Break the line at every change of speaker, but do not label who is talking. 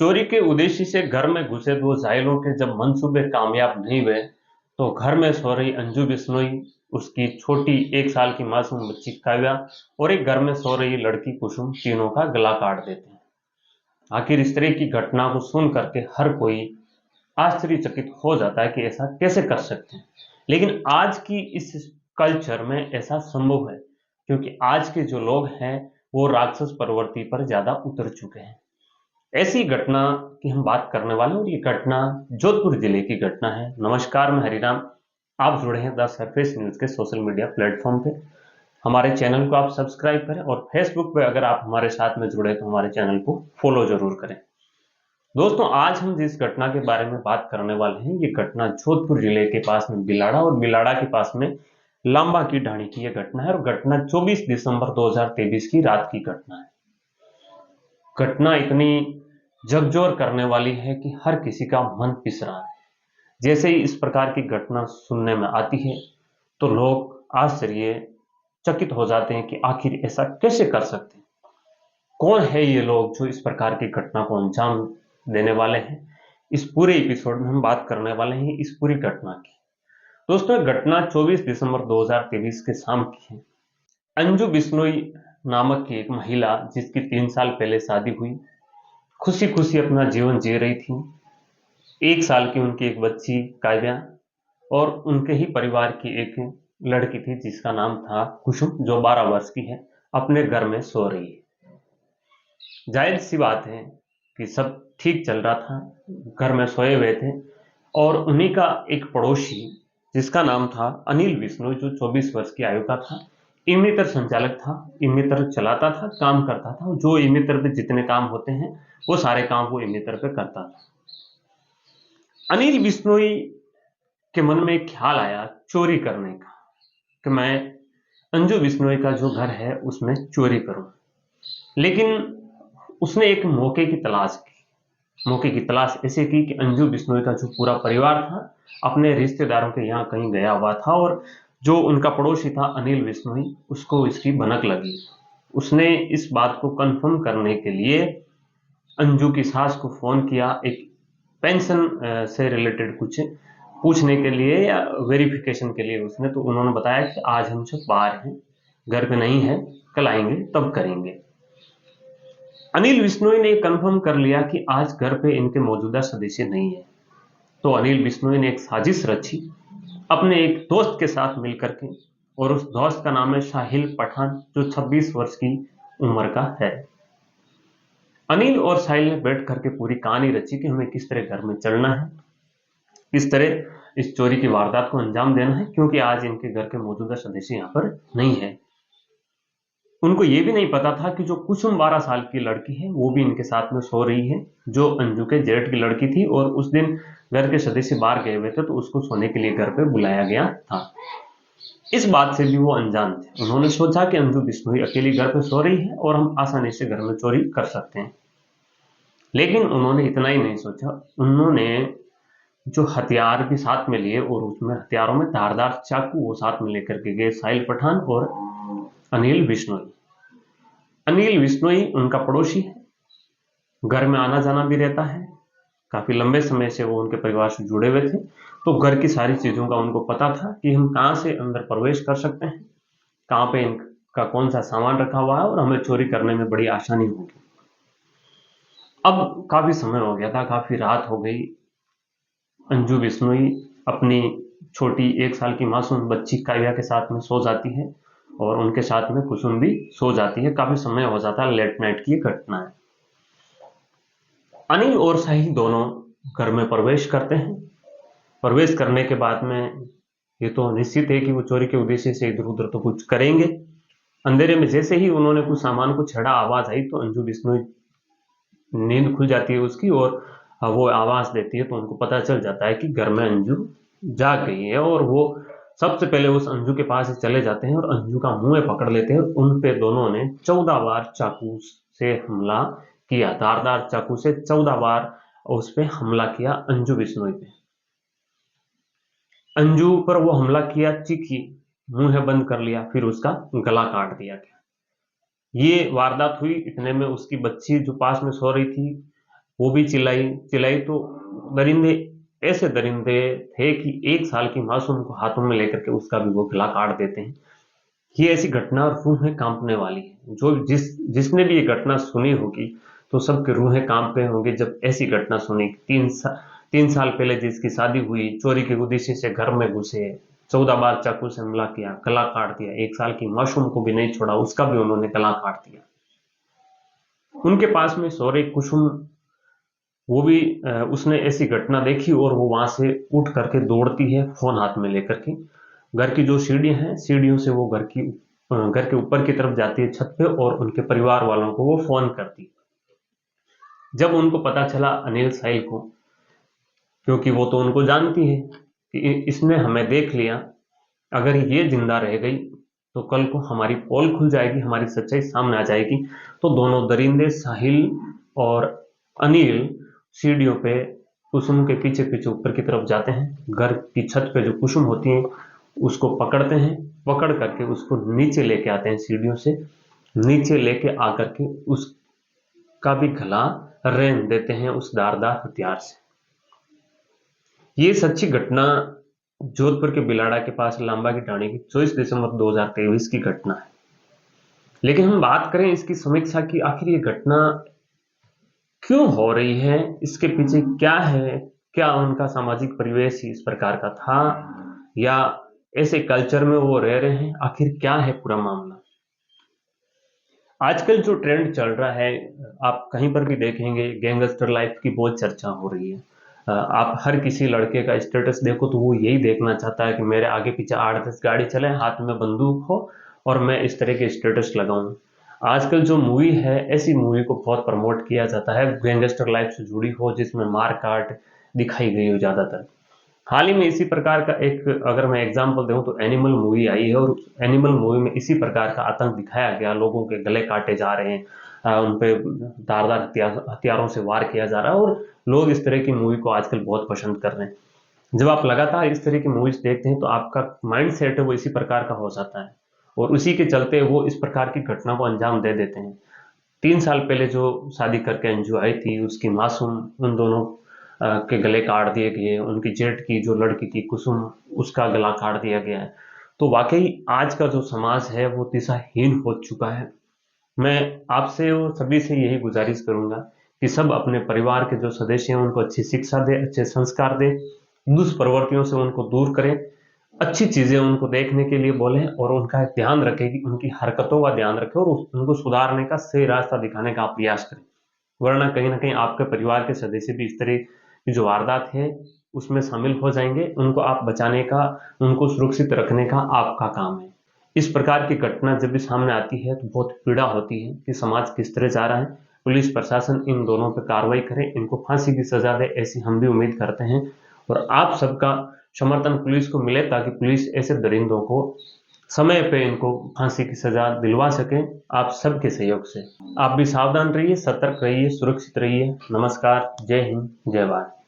चोरी के उद्देश्य से घर में घुसे दो जाहिलों के जब मंसूबे कामयाब नहीं हुए, तो घर में सो रही अंजू बिश्नोई, उसकी छोटी 1 साल की मासूम बच्ची काव्या और एक घर में सो रही लड़की कुसुम, तीनों का गला काट देते हैं। आखिर इस तरह की घटना को सुन करके हर कोई आश्चर्यचकित हो जाता है कि ऐसा कैसे कर सकते हैं। लेकिन आज की इस कल्चर में ऐसा संभव है, क्योंकि आज के जो लोग हैं वो राक्षस प्रवृत्ति पर ज्यादा उतर चुके हैं। ऐसी घटना की हम बात करने वाले हैं और ये घटना जोधपुर जिले की घटना है। नमस्कार, मैं हरिराम। आप जुड़े हैं द सरफेस न्यूज के सोशल मीडिया प्लेटफॉर्म पे। हमारे चैनल को आप सब्सक्राइब करें और फेसबुक पे अगर आप हमारे साथ में जुड़े तो हमारे चैनल को फॉलो जरूर करें। दोस्तों, आज हम जिस घटना के बारे में बात करने वाले हैं, ये घटना जोधपुर जिले के पास में बिलाड़ा और बिलाड़ा के पास में लांबा की ढाणी की यह घटना है और घटना 24 दिसंबर 2023 की रात की घटना है। घटना इतनी झकझोर करने वाली है कि हर किसी का मन पिस रहा है। जैसे ही इस प्रकार की घटना सुनने में आती है तो लोग आश्चर्यचकित हो जाते हैं कि आखिर ऐसा कैसे कर सकते हैं। कौन है ये लोग जो इस प्रकार की घटना को अंजाम देने वाले हैं। इस पूरे एपिसोड में हम बात करने वाले हैं इस पूरी घटना की। दोस्तों, घटना 24 दिसंबर 2023 के शाम की है। अंजू बिश्नोई नामक की एक महिला, जिसकी 3 साल पहले शादी हुई, खुशी खुशी अपना जीवन जी रही थी। 1 साल की उनकी एक बच्ची काव्या और उनके ही परिवार की एक लड़की थी जिसका नाम था कुसुम, जो 12 वर्ष की है, अपने घर में सो रही है। जाहिर सी बात है कि सब ठीक चल रहा था, घर में सोए हुए थे और उन्हीं का एक पड़ोसी जिसका नाम था अनिल बिश्नोई, जो 24 वर्ष की आयु का था, इमितर संचालक था। इमितर चलाता था, काम करता था। जो इमितर पे जितने काम होते हैं वो सारे काम वो इमितर पे करता था। अनिल बिश्नोई के मन में एक ख्याल आया चोरी करने का, कि मैं अंजू बिश्नोई का जो घर है उसमें चोरी करूं। लेकिन उसने एक मौके की तलाश की। मौके की तलाश ऐसे की कि अंजू बिश्नोई का जो पूरा परिवार था अपने रिश्तेदारों के यहाँ कहीं गया हुआ था और जो उनका पड़ोसी था अनिल बिश्नोई, उसको इसकी भनक लगी। उसने इस बात को कंफर्म करने के लिए अंजू की सास को फोन किया, एक पेंशन से रिलेटेड कुछ पूछने के लिए या वेरिफिकेशन के लिए। उसने तो उन्होंने बताया कि आज हम सब बाहर हैं, घर पे नहीं है, कल आएंगे तब करेंगे। अनिल बिश्नोई ने कंफर्म कर लिया कि आज घर पे इनके मौजूदा सदस्य नहीं है। तो अनिल बिश्नोई ने एक साजिश रची अपने एक दोस्त के साथ मिलकर के, और उस दोस्त का नाम है साहिल पठान, जो 26 वर्ष की उम्र का है। अनिल और साहिल ने बैठ करके पूरी कहानी रची कि हमें किस तरह घर में चलना है, किस तरह इस चोरी की वारदात को अंजाम देना है, क्योंकि आज इनके घर के मौजूदा सदस्य यहाँ पर नहीं है। उनको ये भी नहीं पता था कि जो कुसुम 12 साल की लड़की है वो भी इनके साथ में सो रही है, जो अंजू के जेठ की लड़की थी, और उस दिन घर के सदस्य बाहर गए हुए थे तो उसको सोने के लिए घर पे बुलाया गया था। इस बात से भी वो अनजान थे। उन्होंने सोचा कि अंजू बिश्नोई अकेली घर पे सो रही है और हम आसानी से घर में चोरी कर सकते हैं। लेकिन उन्होंने इतना ही नहीं सोचा, उन्होंने जो हथियार भी साथ में लिए और उसमें हथियारों में धारदार चाकू वो साथ में लेकर के गए, साहिल पठान और अनिल बिश्नोई। अनिल बिश्नोई उनका पड़ोसी है, घर में आना जाना भी रहता है, काफी लंबे समय से वो उनके परिवार से जुड़े हुए थे, तो घर की सारी चीजों का उनको पता था कि हम कहाँ से अंदर प्रवेश कर सकते हैं, कहाँ पे इनका कौन सा सामान रखा हुआ है और हमें चोरी करने में बड़ी आसानी होगी। अब काफी समय हो गया था, काफी रात हो गई। अंजू बिश्नोई अपनी छोटी 1 साल की मासूम बच्ची काव्या के साथ में सो जाती है और उनके साथ में कुसुम भी सो जाती है। काफी समय हो जाता है, लेट नाइट की घटना है। अनिल और साहिल दोनों घर में प्रवेश करते हैं। प्रवेश करने के बाद में ये तो निश्चित है कि वो चोरी के उद्देश्य से इधर उधर तो कुछ करेंगे। अंधेरे में जैसे ही उन्होंने कुछ सामान को छेड़ा, आवाज आई तो अंजू बिश्नोई नींद खुल जाती है उसकी, और वो आवाज देती है तो उनको पता चल जाता है कि घर में अंजू जाग गई है। और वो सबसे पहले उस अंजू के पास चले जाते हैं और अंजू का मुंह पकड़ लेते हैं। उन पे दोनों ने 14 बार चाकू से हमला किया, धारदार चाकू से 14 बार उस पे हमला किया अंजू बिश्नोई पे। अंजू पर वो हमला किया, चीखी, मुंह बंद कर लिया, फिर उसका गला काट दिया गया। ये वारदात हुई, इतने में उसकी बच्ची जो पास में सो रही थी वो भी चिल्लाई चिल्लाई तो दरिंदे ऐसे दरिंदे थे कि 1 साल की मासूम को हाथों में लेकर के उसका भी वो गला काट देते हैं। ये ऐसी घटना रूहें कांपने वाली है। जो जिसने भी ये घटना सुनी होगी तो सबके रूहें कांपे होंगे जब ऐसी घटना सुनी। 3 साल पहले जिसकी शादी हुई, चोरी के उद्देश्य से घर में घुसे, 14 बार चाकू से हमला किया, गला काट दिया, 1 साल की मासूम को भी नहीं छोड़ा, उसका भी उन्होंने गला काट दिया। उनके पास में सौरे कुसुम, वो भी उसने ऐसी घटना देखी और वो वहां से उठ करके दौड़ती है फोन हाथ में लेकर के। घर की जो सीढ़ियां हैं, सीढ़ियों से वो घर के ऊपर की तरफ जाती है छत पे और उनके परिवार वालों को वो फोन करती। जब उनको पता चला अनिल साहिल को, क्योंकि वो तो उनको जानती है कि इसने हमें देख लिया, अगर ये जिंदा रह गई तो कल को हमारी पोल खुल जाएगी, हमारी सच्चाई सामने आ जाएगी। तो दोनों दरिंदे साहिल और अनिल सीढ़ियों पे कुसुम के पीछे पीछे ऊपर की तरफ जाते हैं। घर की छत पे जो कुसुम होती है उसको पकड़ते हैं, पकड़ करके उसको नीचे लेके आते हैं, सीढ़ियों से नीचे लेके आकर के उसका भी गला रेंग देते हैं उस धारदार हथियार से। ये सच्ची घटना जोधपुर के बिलाड़ा के पास लांबा की ढाणी की 24 दिसंबर 2023 की घटना है। लेकिन हम बात करें इसकी समीक्षा की, आखिर ये घटना क्यों हो रही है, इसके पीछे क्या है? क्या उनका सामाजिक परिवेश ही इस प्रकार का था, या ऐसे कल्चर में वो रह रहे हैं? आखिर क्या है पूरा मामला? आजकल जो ट्रेंड चल रहा है, आप कहीं पर भी देखेंगे, गैंगस्टर लाइफ की बहुत चर्चा हो रही है। आप हर किसी लड़के का स्टेटस देखो तो वो यही देखना चाहता है कि मेरे आगे पीछे 8-10 गाड़ी चले, हाथ में बंदूक हो और मैं इस तरह के स्टेटस लगाऊं। आजकल जो मूवी है, ऐसी मूवी को बहुत प्रमोट किया जाता है गैंगस्टर लाइफ से जुड़ी हो, जिसमें मार काट दिखाई गई हो ज्यादातर। हाल ही में इसी प्रकार का एक, अगर मैं एग्जांपल दूं तो एनिमल मूवी आई है, और एनिमल मूवी में इसी प्रकार का आतंक दिखाया गया। लोगों के गले काटे जा रहे हैं, उन पे धारदार हथियारों से वार किया जा रहा है, और लोग इस तरह की मूवी को आजकल बहुत पसंद कर रहे हैं। जब आप लगातार इस तरह की मूवीज देखते हैं तो आपका माइंड सेट है वो इसी प्रकार का हो जाता है, और उसी के चलते वो इस प्रकार की घटना को अंजाम दे देते हैं। 3 साल पहले जो शादी करके अंजू आई थी, उसकी मासूम, उन दोनों के गले काट दिए गए। उनकी जेठ की जो लड़की थी कुसुम, उसका गला काट दिया गया है। तो वाकई आज का जो समाज है वो दिशाहीन हो चुका है। मैं आपसे और सभी से यही गुजारिश करूंगा कि सब अपने परिवार के जो सदस्य हैं उनको अच्छी शिक्षा दे, अच्छे संस्कार दे, दुष्प्रवृत्तियों से उनको दूर करें, अच्छी चीजें उनको देखने के लिए बोलें, और उनका ध्यान रखें कि उनकी हरकतों का ध्यान रखें और उनको सुधारने का सही रास्ता दिखाने का प्रयास करें। वरना कहीं ना कहीं आपके परिवार के सदस्य भी इस तरह की जो वारदात है उसमें शामिल हो जाएंगे। उनको आप बचाने का, उनको सुरक्षित रखने का आपका काम है। इस प्रकार की घटना जब भी सामने आती है तो बहुत पीड़ा होती है कि समाज किस तरह जा रहा है। पुलिस प्रशासन इन दोनों पर कार्रवाई करे, इनको फांसी की सजा दे, ऐसी हम भी उम्मीद करते हैं। और आप सबका समर्थन पुलिस को मिले ताकि पुलिस ऐसे दरिंदों को समय पे इनको फांसी की सजा दिलवा सके, आप सबके सहयोग से। आप भी सावधान रहिए, सतर्क रहिए, सुरक्षित रहिए। नमस्कार, जय हिंद, जय भारत।